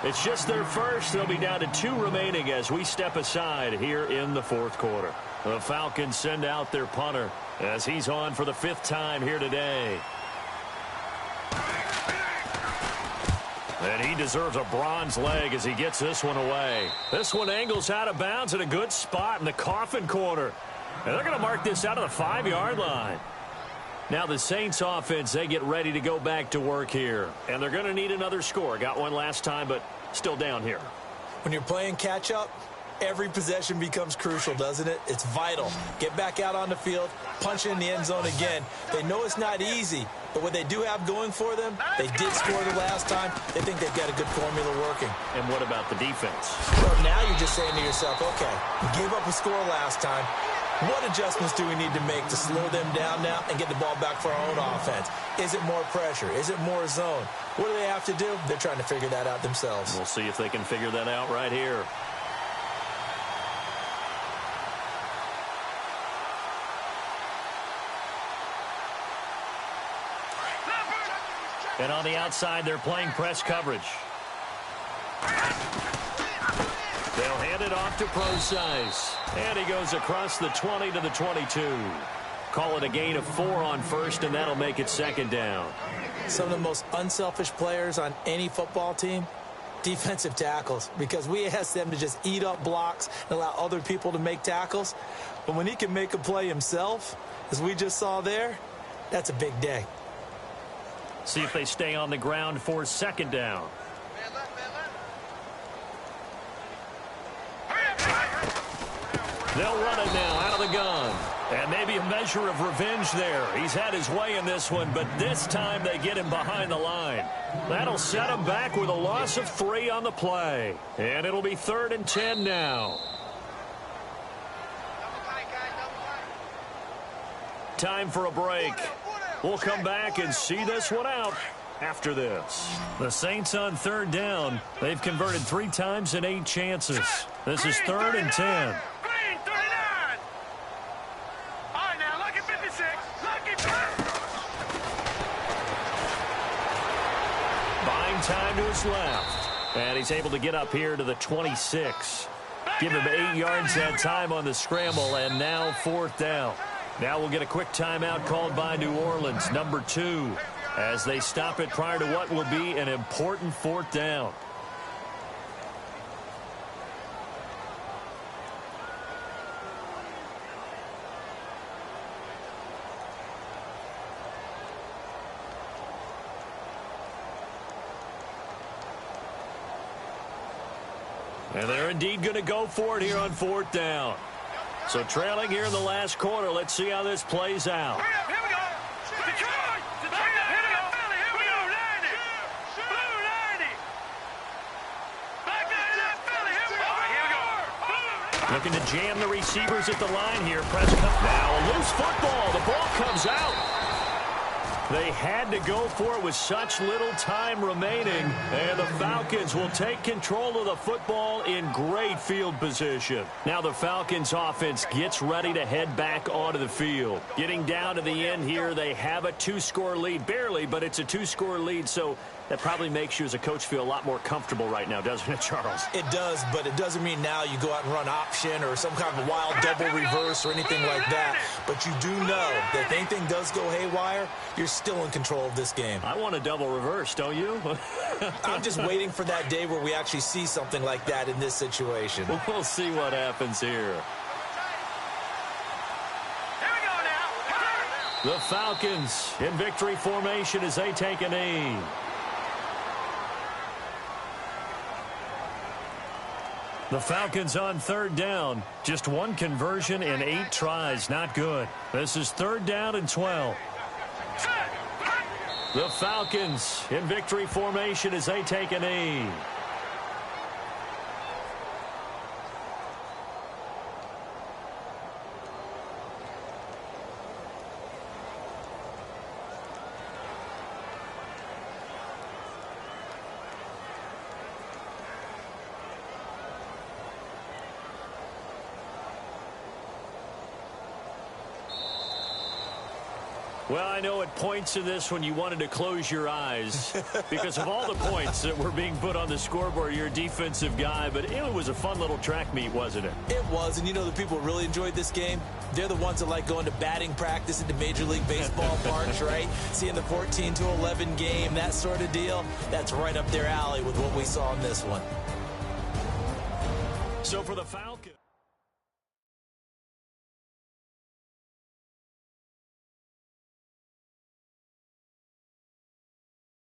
It's just their first. They'll be down to 2 remaining as we step aside here in the 4th quarter. The Falcons send out their punter as he's on for the 5th time here today. And he deserves a bronze leg as he gets this one away. This one angles out of bounds in a good spot in the coffin corner. And they're going to mark this out of the 5-yard line. Now the Saints offense, they get ready to go back to work here. And they're going to need another score. Got one last time, but still down here. When you're playing catch-up, every possession becomes crucial, doesn't it? It's vital. Get back out on the field, punch it in the end zone again. They know it's not easy, but what they do have going for them, they did score the last time. They think they've got a good formula working. And what about the defense? Well, now you're just saying to yourself, okay, we gave up a score last time. What adjustments do we need to make to slow them down now and get the ball back for our own offense? Is it more pressure? Is it more zone? What do they have to do? They're trying to figure that out themselves. We'll see if they can figure that out right here. And on the outside, they're playing press coverage. They'll hand it off to Procise. And he goes across the 20 to the 22. Call it a gain of 4 on 1st, and that'll make it 2nd down. Some of the most unselfish players on any football team, defensive tackles, because we ask them to just eat up blocks and allow other people to make tackles. But when he can make a play himself, as we just saw there, that's a big day. See if they stay on the ground for 2nd down. They'll run it now out of the gun. And maybe a measure of revenge there. He's had his way in this one, but this time they get him behind the line. That'll set him back with a loss of 3 on the play. And it'll be 3rd and 10 now. Time for a break. We'll come back and see this one out. after this. The Saints on third down. They've converted 3 times in 8 chances. This is 3rd and 10. Green 39. All right, now look at 56. Look at Buying time to his left. And he's able to get up here to the 26. Give him 8 yards that time on the scramble, and now 4th down. Now we'll get a quick timeout called by New Orleans, number 2, as they stop it prior to what will be an important 4th down. And they're indeed going to go for it here on 4th down. So trailing here in the last quarter. Let's see how this plays out. Here we go. Detroit. Here we go. Blue 90. Blue 90. Back there, Philly. Here we go. All right, here we go. Looking to jam the receivers at the line here. Prescott now. A loose football. The ball comes out. They had to go for it with such little time remaining. And the Falcons will take control of the football in great field position. Now the Falcons offense gets ready to head back onto the field. Getting down to the end here, they have a 2-score lead. Barely, but it's a 2-score lead, so that probably makes you as a coach feel a lot more comfortable right now, doesn't it, Charles? It does, but it doesn't mean now you go out and run option or some kind of a wild double reverse or anything like that. But you do know that if anything does go haywire, you're still in control of this game. I want a double reverse, don't you? I'm just waiting for that day where we actually see something like that in this situation. We'll see what happens here. The Falcons in victory formation as they take a knee. The Falcons on 3rd down. Just 1 conversion in 8 tries. Not good. This is 3rd down and 12. The Falcons in victory formation as they take a knee. Well, I know at points in this when you wanted to close your eyes because of all the points that were being put on the scoreboard. You're a defensive guy, but it was a fun little track meet, wasn't it? It was, and you know the people who really enjoyed this game? They're the ones that like going to batting practice at the Major League Baseball parks, right? Seeing the 14-11 game, that sort of deal. That's right up their alley with what we saw in this one. So for the Falcons.